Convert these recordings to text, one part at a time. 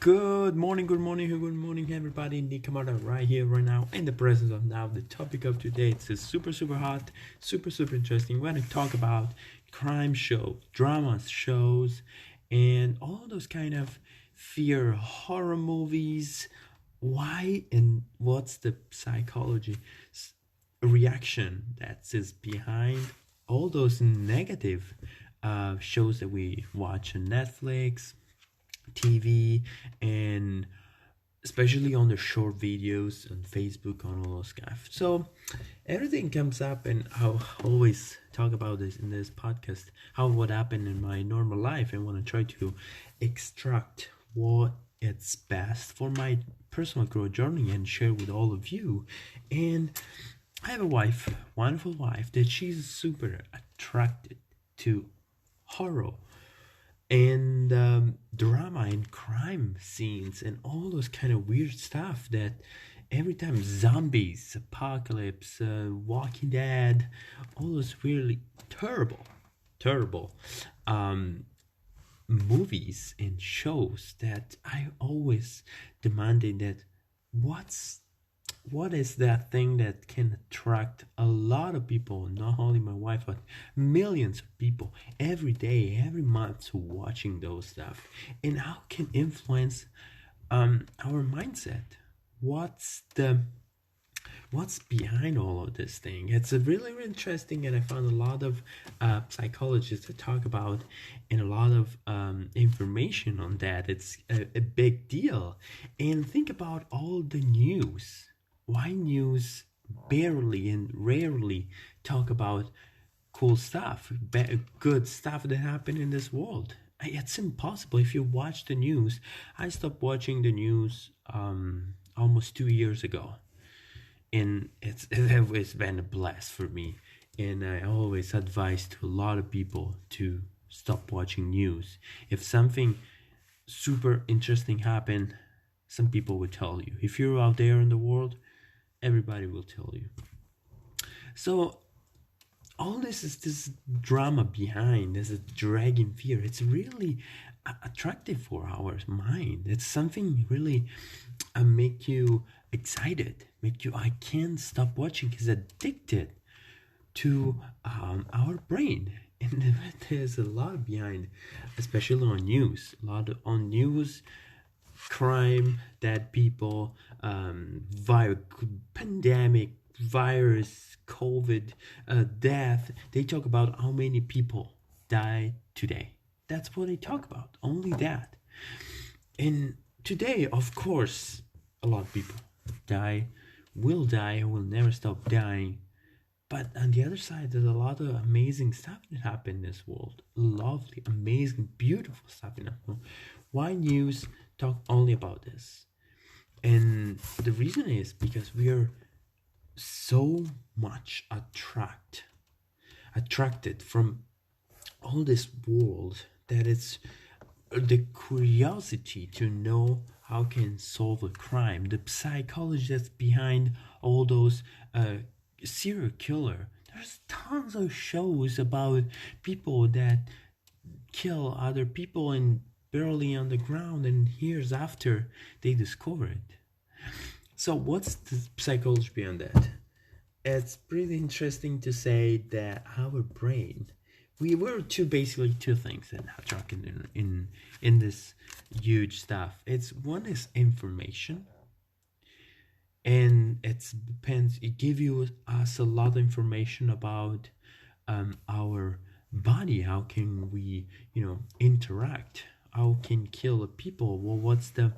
good morning, everybody. Nick Camarda right here, right now, in the presence of now. The topic of today it's super hot, super interesting. We're going to talk about crime shows, drama shows, and all those kind of fear horror movies. Why and what's the psychology reaction that is behind all those negative shows that we watch on Netflix, TV, and especially on the short videos on Facebook, on all those stuff. So everything comes up, and I'll always talk about this in this podcast, how what happened in my normal life, and want to try to extract what it's best for my personal growth journey and share with all of you. And I have a wife, wonderful wife, that she's super attracted to horror and drama and crime scenes and all those kind of weird stuff that every time zombies, apocalypse, Walking Dead, all those really terrible um, movies and shows that I always demanded that what's what is that thing that can attract a lot of people, not only my wife, but millions of people every day, every month watching those stuff, and how can influence our mindset? What's the what's behind all of this thing? It's a really interesting, and I found a lot of psychologists to talk about and a lot of information on that. It's a big deal. And think about all the news. Why news barely and rarely talk about cool stuff, good stuff that happened in this world? It's impossible. If you watch the news, I stopped watching the news almost 2 years ago, and it's been a blast for me. And I always advise to a lot of people to stop watching news. If something super interesting happened, some people will tell you. If you're out there in the world, everybody will tell you. So all this is this drama behind, there's a dragging fear. It's really attractive for our mind. It's something really make you excited, make you I can't stop watching, is addicted to our brain. And there's a lot behind, especially on news, a lot on news, crime, dead people, pandemic, virus, COVID, death. They talk about how many people die today. That's what they talk about, only that. And today, of course, a lot of people will die, will never stop dying. But on the other side, there's a lot of amazing stuff that happened in this world. Lovely, amazing, beautiful stuff in this world. Why news talk only about this? And the reason is because we are so much attracted from all this world that it's the curiosity to know how can solve a crime, the psychology that's behind all those serial killer. There's tons of shows about people that kill other people and barely on the ground, and years after they discover it. So what's the psychology behind that? It's pretty interesting to say that our brain, we were basically two things that are talking in this huge stuff. It's one is information, and it depends. It gives us a lot of information about our body. How can we interact? How can kill people? Well, what's the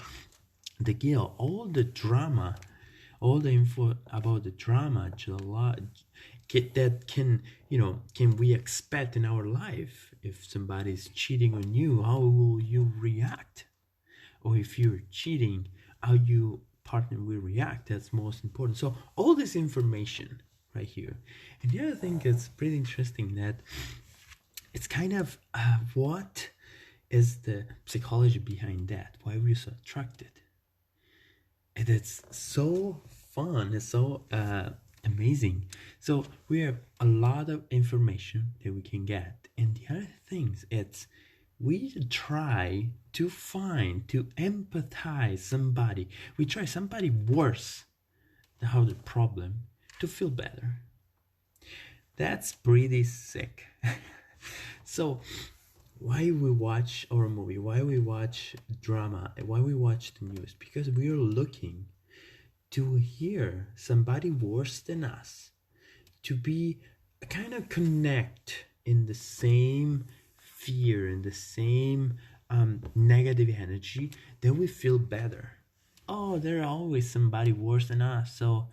deal? All the drama, all the info about the drama, that can we expect in our life? If somebody's cheating on you, how will you react? Or if you're cheating, how you partner will react? That's most important. So all this information right here. And the other thing that's pretty interesting, that it's kind of what is the psychology behind that? Why we're so attracted? And it's so fun. It's so amazing. So we have a lot of information that we can get, and the other things, it's we try to empathize somebody. We try somebody worse than how the problem to feel better. That's pretty sick. So why we watch our movie, why we watch drama, why we watch the news? Because we are looking to hear somebody worse than us, to be kind of connect in the same fear, in the same negative energy, then we feel better. Oh, there's always somebody worse than us, so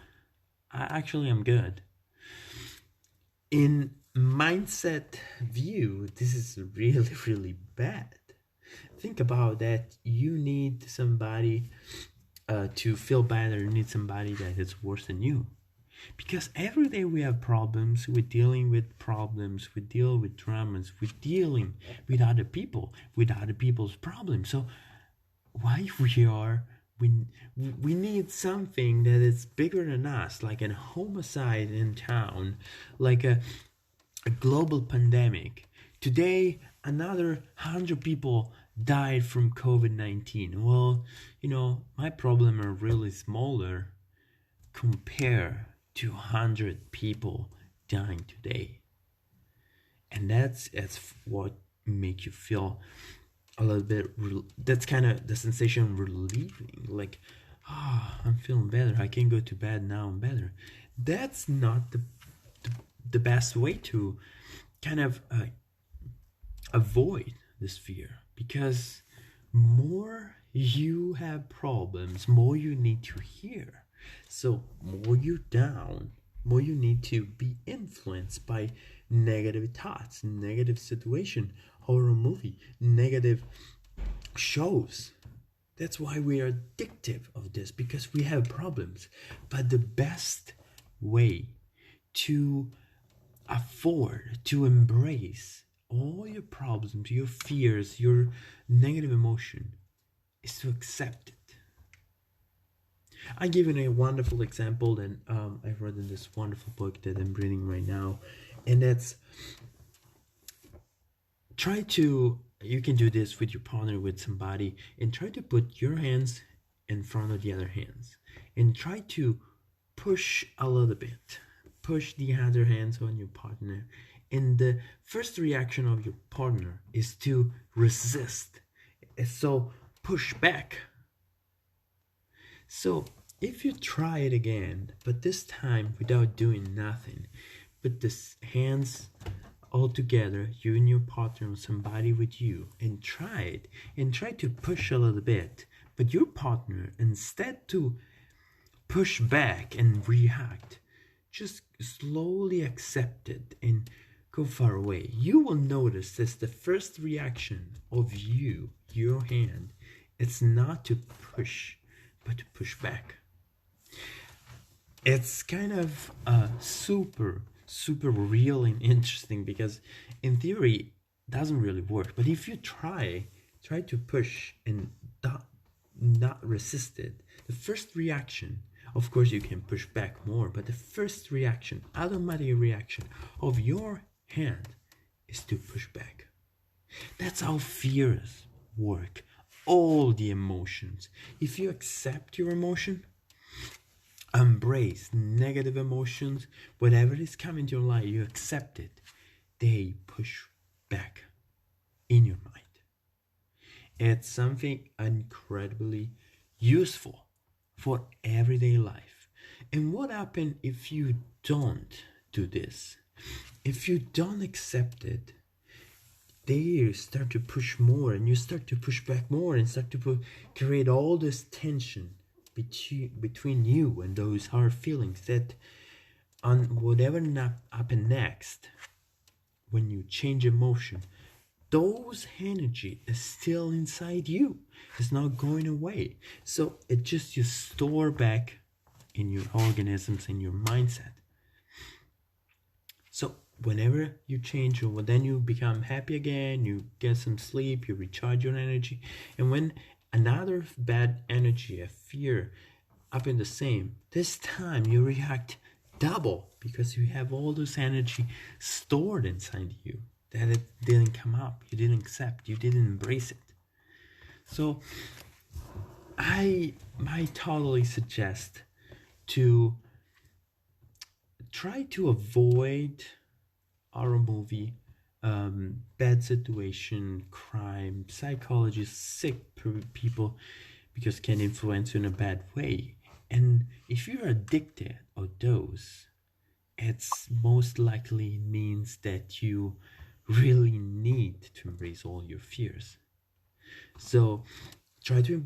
I'm good. In mindset view, this is really, really bad. Think about that. You need somebody to feel better. You need somebody that is worse than you. Because every day we have problems, we're dealing with problems, we deal with dramas, we're dealing with other people, with other people's problems. So why we need something that is bigger than us, like a homicide in town, like a global pandemic. Today, another 100 people died from COVID-19. Well, my problem are really smaller compared to 100 people dying today. And that's what make you feel a little bit, that's kind of the sensation relieving, like, I'm feeling better, I can go to bed now, I'm better. That's not the best way to kind of avoid this fear, because more you have problems, more you need to hear. So more you're down, more you need to be influenced by negative thoughts, negative situation, horror movie, negative shows. That's why we are addictive of this, because we have problems. But the best way to afford, to embrace all your problems, your fears, your negative emotion, is to accept it. I give you a wonderful example that I've read in this wonderful book that I'm reading right now, and that's you can do this with your partner, with somebody, and try to put your hands in front of the other hands, and try to push a little bit, push the other hands on your partner, and the first reaction of your partner is to resist, so push back. So if you try it again, but this time without doing nothing, put the hands all together, you and your partner, or somebody with you, and try it, and try to push a little bit, but your partner, instead to push back and react, just slowly accept it and go far away. You will notice that the first reaction of your hand, it's not to push, but to push back. It's kind of super real and interesting, because in theory it doesn't really work, but if you try to push and not resist it, the first reaction, of course you can push back more, but the first reaction, automatic reaction of your hand is to push back. That's how fears work. All the emotions, if you accept your emotion, embrace negative emotions, whatever is coming to your life, you accept it, they push back in your mind. It's something incredibly useful for everyday life. And what happens if you don't do this? If you don't accept it, they start to push more, and you start to push back more, and start to create all this tension between you and those hard feelings, that on whatever happen next, when you change emotion, those energy is still inside you. It's not going away. So it just you store back in your organisms, in your mindset. So whenever you change, or then you become happy again, you get some sleep, you recharge your energy, and when another bad energy, a fear, up in the same, this time you react double, because you have all this energy stored inside you. that it didn't come up, you didn't accept, you didn't embrace it. So I might totally suggest to try to avoid horror movie, bad situation, crime, psychology, sick people, because can influence you in a bad way. And if you're addicted or those, it's most likely means that you really need to embrace all your fears. So try to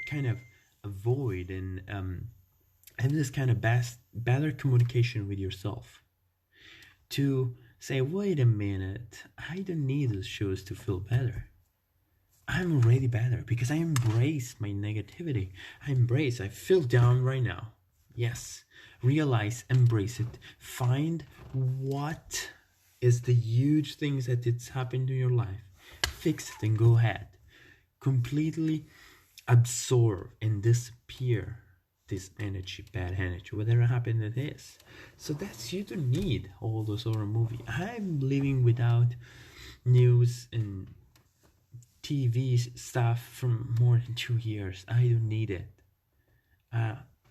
kind of avoid and have this kind of better communication with yourself, to say, wait a minute, I don't need those shows to feel better. I'm already better because I embrace my negativity. I feel down right now. Yes, realize, embrace it. Find what is the huge things that it's happened to your life. Fix it and go ahead. Completely absorb and disappear this energy, bad energy, whatever happened it is. So that's, you don't need all those horror movies. I'm living without news and TV stuff from more than 2 years. I don't need it.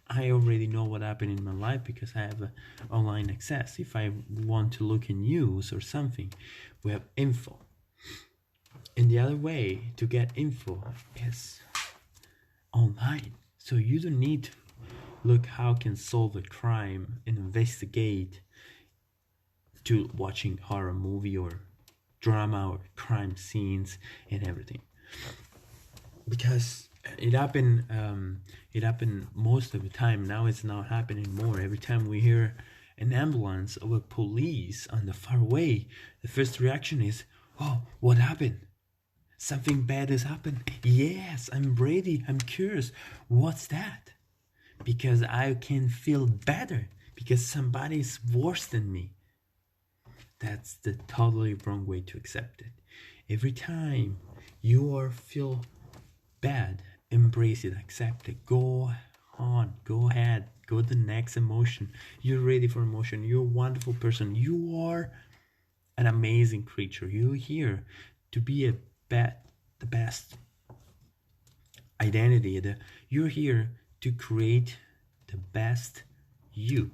I already know what happened in my life because I have online access. If I want to look in news or something, we have info. And the other way to get info is online. So you don't need to look how can solve a crime and investigate to watching horror movie or drama or crime scenes and everything, because it happened most of the time. Now it's not happening more. Every time we hear an ambulance or a police on the far away, the first reaction is, oh, what happened? Something bad has happened. Yes, I'm ready, I'm curious, what's that? Because I can feel better because somebody is worse than me. That's the totally wrong way to accept it. Every time you feel bad, embrace it, accept it, go on, go ahead, go to the next emotion. You're ready for emotion. You're a wonderful person. You are an amazing creature. You're here to be the best identity. You're here to create the best you.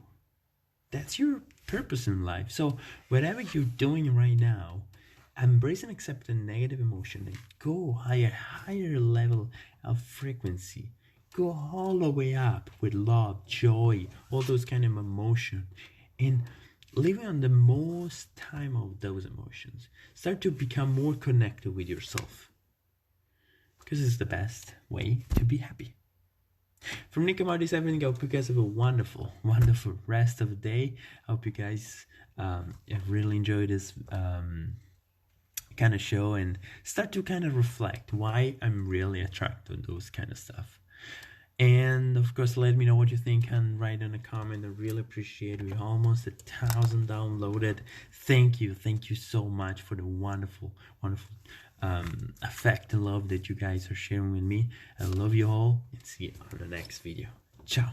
That's your purpose in life. So whatever you're doing right now, embrace and accept the negative emotion and go higher level of frequency. Go all the way up with love, joy, all those kind of emotion, and living on the most time of those emotions. Start to become more connected with yourself, because it's the best way to be happy. From Nick Camarda is everything. I hope you guys have a wonderful, wonderful rest of the day. I hope you guys have really enjoyed this kind of show and start to kind of reflect why I'm really attracted to those kind of stuff. And of course, let me know what you think and write in a comment. I really appreciate it. We're almost 1,000 downloaded. Thank you so much for the wonderful, wonderful affect and love that you guys are sharing with me. I love you all, and see you on the next video. Ciao.